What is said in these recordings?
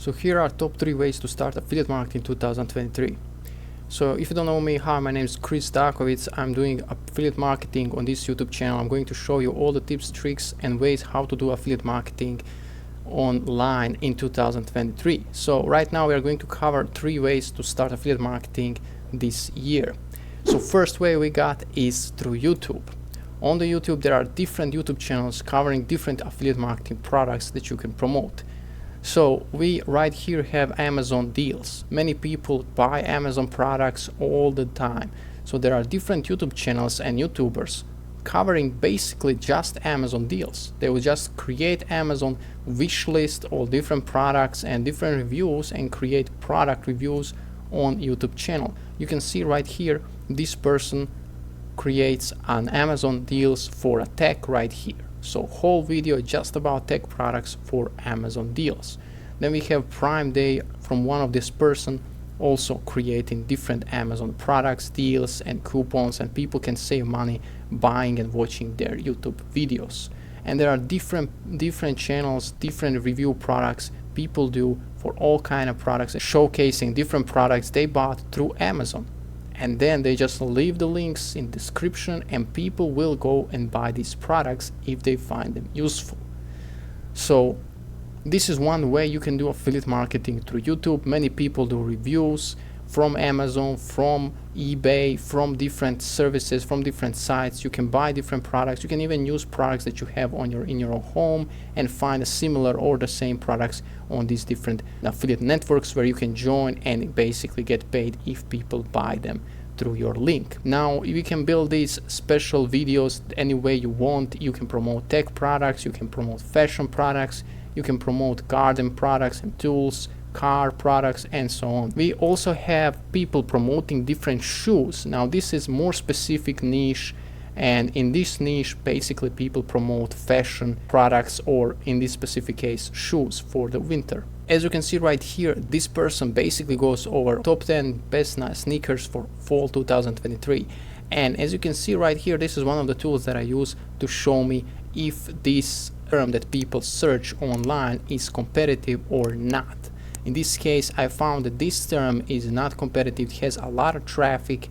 So here are top 3 ways to start affiliate marketing in 2023. So if you don't know me, hi, my name is Chris Dakovits. I'm doing affiliate marketing on this YouTube channel. I'm going to show you all the tips, tricks and ways how to do affiliate marketing online in 2023. So right now we are going to cover 3 ways to start affiliate marketing this year. So first way we got is through YouTube. On the YouTube there are different YouTube channels covering different affiliate marketing products that you can promote. So we right here have Amazon deals. Many people buy Amazon products all the time. So there are different YouTube channels and YouTubers covering basically just Amazon deals. They will just create Amazon wish list, all different products and different reviews, and create product reviews on YouTube channel. You can see right here, this person creates an Amazon deals for a tech right here. So whole video just about tech products for Amazon deals. Then we have Prime Day from one of this person also creating different Amazon products, deals and coupons, and people can save money buying and watching their YouTube videos. And there are different channels, different review products people do for all kind of products, showcasing different products they bought through Amazon. And then they just leave the links in description and people will go and buy these products if they find them useful. So this is one way you can do affiliate marketing through YouTube. Many people do reviews from Amazon, from eBay, from different services, from different sites. You can buy different products. You can even use products that you have on in your own home and find a similar or the same products on these different affiliate networks where you can join and basically get paid if people buy them through your link. Now you can build these special videos any way you want. You can promote tech products, you can promote fashion products, you can promote garden products and tools, car products and so on. We also have people promoting different shoes. Now this is more specific niche, and in this niche basically people promote fashion products, or in this specific case shoes for the winter. As you can see right here, this person basically goes over top 10 best sneakers for fall 2023. And as you can see right here, this is one of the tools that I use to show me if this term that people search online is competitive or not. In this case, I found that this term is not competitive. It has a lot of traffic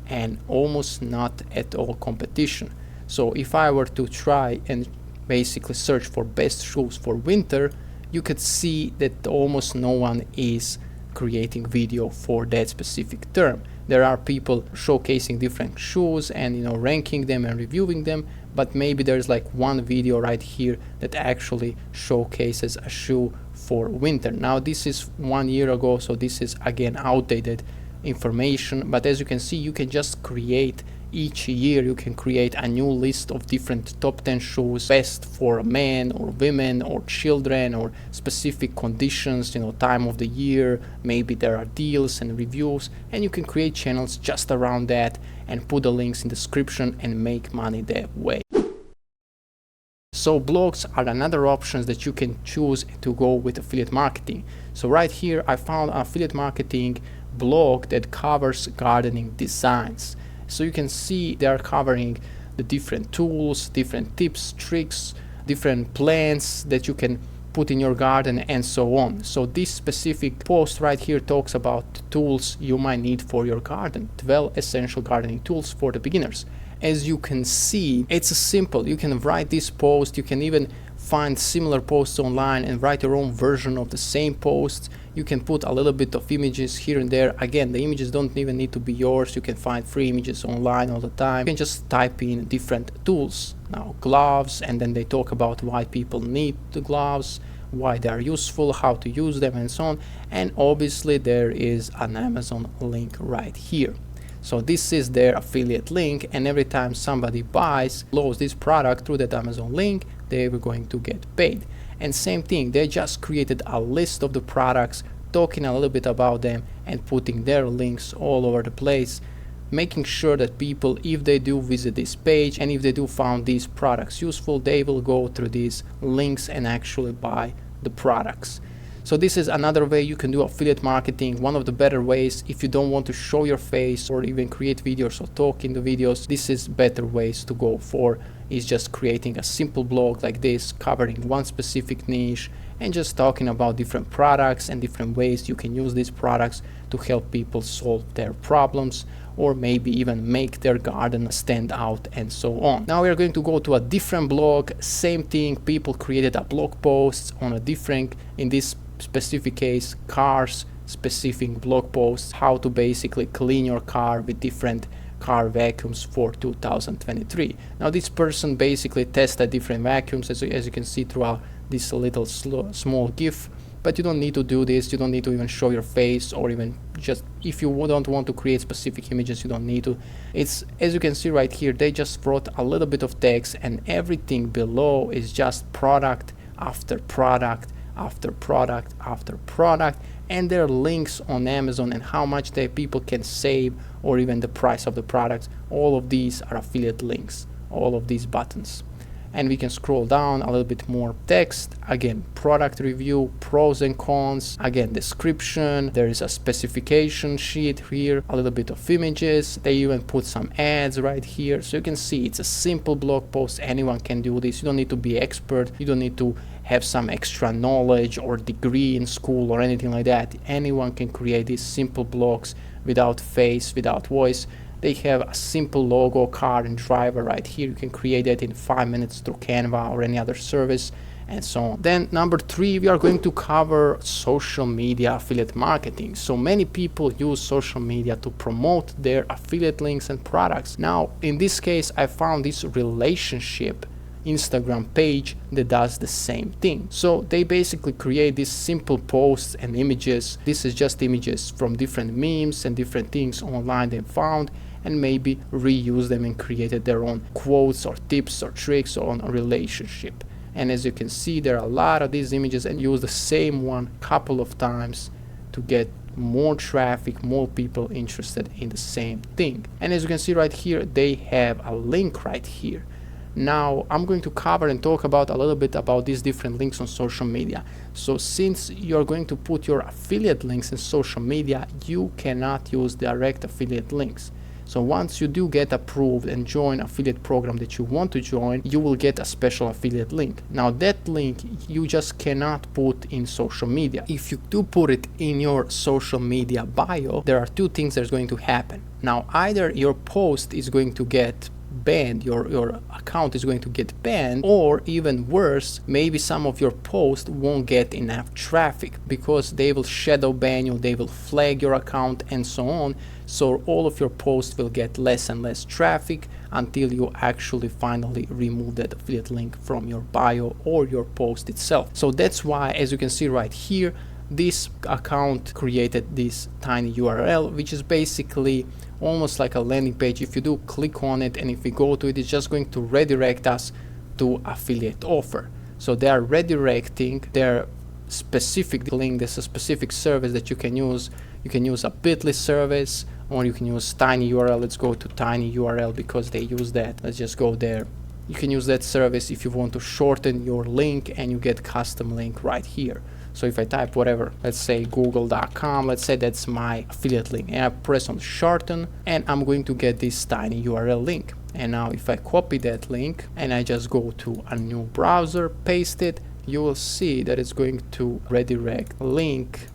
and almost not at all competition. So if I were to try and basically search for best shoes for winter, you could see that almost no one is creating video for that specific term. There are people showcasing different shoes and ranking them and reviewing them, but maybe there's like one video right here that actually showcases a shoe for winter. Now this is 1 year ago, so this is again outdated information, but as you can see, you can just create each year, you can create a new list of different top 10 shoes best for men or women or children or specific conditions, time of the year. Maybe there are deals and reviews, and you can create channels just around that and put the links in the description and make money that way. So blogs are another options that you can choose to go with affiliate marketing. So right here I found an affiliate marketing blog that covers gardening designs. So you can see they are covering the different tools, different tips, tricks, different plants that you can put in your garden and so on. So this specific post right here talks about tools you might need for your garden, 12 essential gardening tools for the beginners. As you can see, it's simple. You can write this post, you can even find similar posts online and write your own version of the same posts. You can put a little bit of images here and there. Again, the images don't even need to be yours. You can find free images online all the time. You can just type in different tools. Now gloves, and then they talk about why people need the gloves, why they are useful, how to use them and so on. And obviously there is an Amazon link right here. So this is their affiliate link, and every time somebody buys, loads this product through that Amazon link, they were going to get paid. And same thing, they just created a list of the products, talking a little bit about them and putting their links all over the place, making sure that people, if they do visit this page and if they do find these products useful, they will go through these links and actually buy the products. So this is another way you can do affiliate marketing. One of the better ways, if you don't want to show your face or even create videos or talk in the videos, this is better ways to go for, is just creating a simple blog like this, covering one specific niche and just talking about different products and different ways you can use these products to help people solve their problems, or maybe even make their garden stand out, and so on. Now we are going to go to a different blog. Same thing, people created a blog post on a different, in this specific case, cars specific blog posts, how to basically clean your car with different car vacuums for 2023. Now this person basically tested different vacuums, as you can see throughout this little small GIF. But you don't need to do this, you don't need to even show your face, or even just, if you don't want to create specific images, you don't need to. It's, as you can see right here, they just wrote a little bit of text, and everything below is just product after product after product after product, and their links on Amazon and how much the people can save, or even the price of the products. All of these are affiliate links, all of these buttons. And we can scroll down a little bit more text. Again, product review, pros and cons, again, description, there is a specification sheet here, a little bit of images, they even put some ads right here. So you can see it's a simple blog post, anyone can do this. You don't need to be expert, you don't need to have some extra knowledge or degree in school or anything like that. Anyone can create these simple blogs without face, without voice. They have a simple logo, car and driver right here. You can create it in 5 minutes through Canva or any other service, and so on. Then number 3, we are going to cover social media affiliate marketing. So many people use social media to promote their affiliate links and products. Now in this case, I found this relationship Instagram page that does the same thing. So they basically create these simple posts and images. This is just images from different memes and different things online they found, and maybe reuse them and created their own quotes or tips or tricks on a relationship. And as you can see, there are a lot of these images, and use the same one couple of times to get more traffic, more people interested in the same thing. And as you can see right here, they have a link right here. Now I'm going to cover and talk about a little bit about these different links on social media. So since you're going to put your affiliate links in social media, you cannot use direct affiliate links. So once you do get approved and join affiliate program that you want to join, you will get a special affiliate link. Now that link you just cannot put in social media. If you do put it in your social media bio, there are 2 things that's going to happen. Now either your post is going to get banned, your account is going to get banned, or even worse, maybe some of your posts won't get enough traffic because they will shadow ban you, they will flag your account, and so on. So all of your posts will get less and less traffic until you actually finally remove that affiliate link from your bio or your post itself. So that's why, as you can see right here, this account created this tiny URL, which is basically almost like a landing page. If you do click on it and if we go to it, it's just going to redirect us to affiliate offer. So they are redirecting their specific link. There's a specific service that you can use. You can use a bit.ly service, or you can use Tinyurl. Let's go to Tinyurl because they use that. Let's just go there. You can use that service if you want to shorten your link, and you get custom link right here. So if I type whatever, let's say google.com, let's say that's my affiliate link, and I press on shorten, and I'm going to get this tiny URL link. And now if I copy that link and I just go to a new browser, paste it, you will see that it's going to redirect link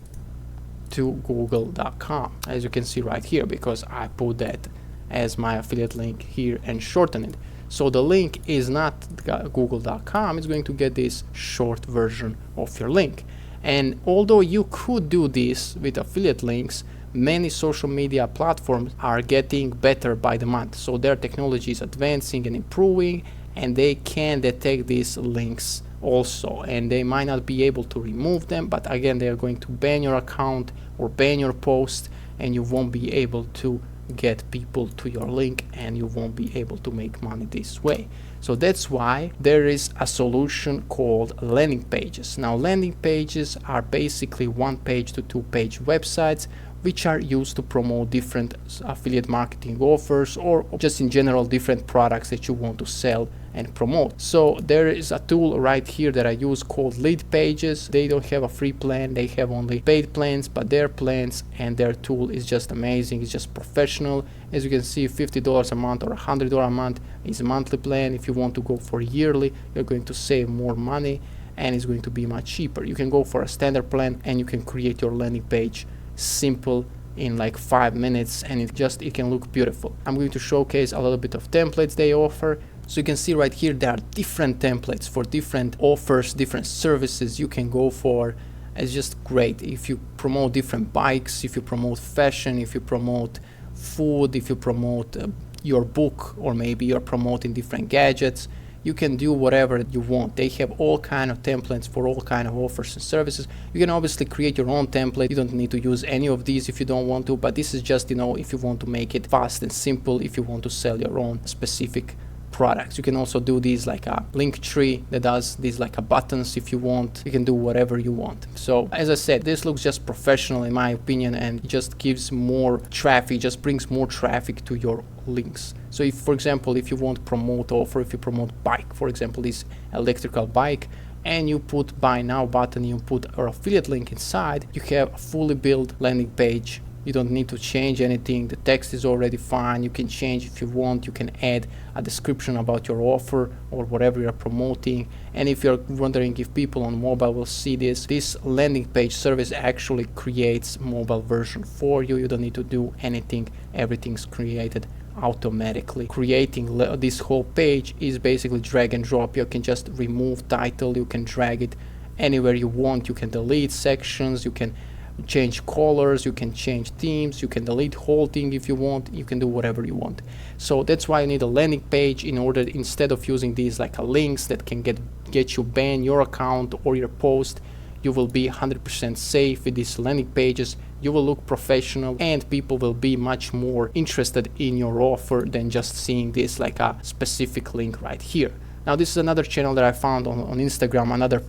to google.com, as you can see right here, because I put that as my affiliate link here and shorten it. So the link is not google.com, it's going to get this short version of your link. And although you could do this with affiliate links, many social media platforms are getting better by the month. So their technology is advancing and improving, and they can detect these links also, and they might not be able to remove them, but again, they are going to ban your account or ban your post, and you won't be able to get people to your link, and you won't be able to make money this way. So that's why there is a solution called landing pages. Now landing pages are basically 1-page to 2-page websites which are used to promote different affiliate marketing offers, or just in general different products that you want to sell and promote. So there is a tool right here that I use called LeadPages. They don't have a free plan, they have only paid plans, but their plans and their tool is just amazing. It's just professional. As you can see, $50 a month or $100 a month is a monthly plan. If you want to go for yearly, you're going to save more money. and it's going to be much cheaper. You can go for a standard plan and you can create your landing page simple in like 5 minutes, and it can look beautiful. I'm going to showcase a little bit of templates they offer. So you can see right here there are different templates for different offers, different services you can go for. It's just great. If you promote different bikes, if you promote fashion, if you promote food, if you promote your book, or maybe you're promoting different gadgets, you can do whatever you want. They have all kind of templates for all kind of offers and services. You can obviously create your own template. You don't need to use any of these if you don't want to, but this is just, if you want to make it fast and simple, if you want to sell your own specific products. You can also do these like a Linktree that does these like a buttons if you want. You can do whatever you want. So as I said, this looks just professional in my opinion, and it just gives more traffic, just brings more traffic to your links. So if, for example, if you want to promote offer, if you promote bike, for example, this electrical bike, and you put buy now button, you put our affiliate link inside, you have a fully built landing page. You don't need to change anything. The text is already fine. You can change if you want. You can add a description about your offer or whatever you're promoting. And if you're wondering if people on mobile will see this landing page service actually creates mobile version for you. You don't need to do anything. Everything's created automatically. Creating this whole page is basically drag and drop. You can just remove title. You can drag it anywhere you want. You can delete sections. You can change colors, you can change themes, you can delete whole thing if you want. You can do whatever you want. So that's why you need a landing page, in order, instead of using these like links that can get you banned your account or your post. You will be 100% safe with these landing pages. You will look professional, and people will be much more interested in your offer than just seeing this like a specific link right here. Now this is another channel that I found on Instagram, another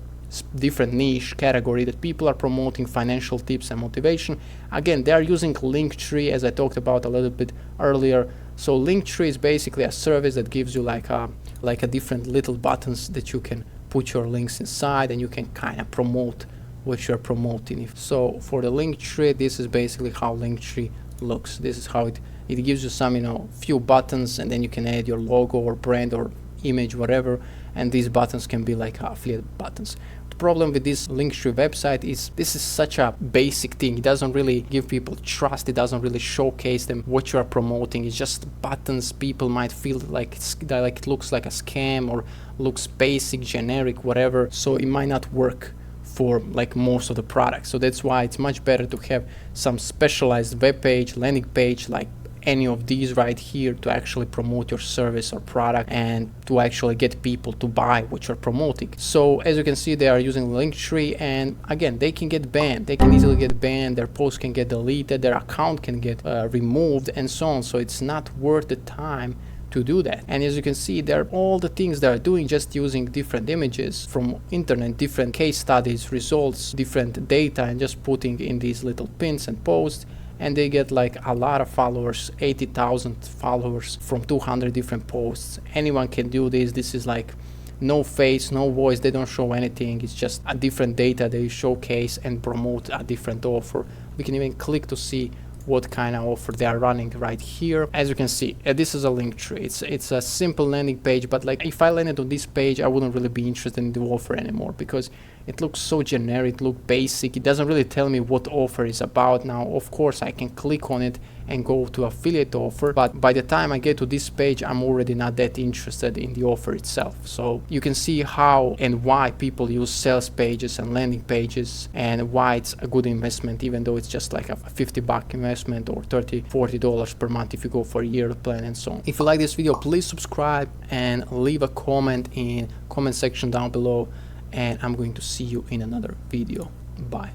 different niche category that people are promoting financial tips and motivation. Again, they are using Linktree, as I talked about a little bit earlier. So Linktree is basically a service that gives you like a different little buttons that you can put your links inside, and you can kind of promote what you're promoting. So for the Linktree, this is basically how Linktree looks. This is how it gives you some few buttons, and then you can add your logo or brand or image, whatever, and these buttons can be like affiliate buttons. The problem with this Linktree website is this is such a basic thing. It doesn't really give people trust. It doesn't really showcase them what you are promoting. It's just buttons. People might feel like it looks like a scam or looks basic, generic, whatever. So it might not work for like most of the products. So that's why it's much better to have some specialized web page, landing page, like any of these right here, to actually promote your service or product and to actually get people to buy what you're promoting. So as you can see, they are using Linktree, and again, they can get banned. They can easily get banned. Their post can get deleted. Their account can get removed, and so on. So it's not worth the time to do that. And as you can see, they're all the things they're doing, just using different images from internet, different case studies, results, different data, and just putting in these little pins and posts. And they get like a lot of followers, 80,000 followers from 200 different posts. Anyone can do this. This is like no face, no voice. They don't show anything. It's just a different data they showcase and promote a different offer. We can even click to see what kind of offer they are running right here. As you can see, this is a Linktree. It's a simple landing page, but like if I landed on this page, I wouldn't really be interested in the offer anymore, because it looks so generic, looks basic. It doesn't really tell me what offer is about. Now, of course, I can click on it and go to affiliate offer, but by the time I get to this page, I'm already not that interested in the offer itself. So you can see how and why people use sales pages and landing pages, and why it's a good investment, even though it's just like a $50 investment or $30-40 per month if you go for a year plan and so on. If you like this video, please subscribe and leave a comment in comment section down below, and I'm going to see you in another video. Bye.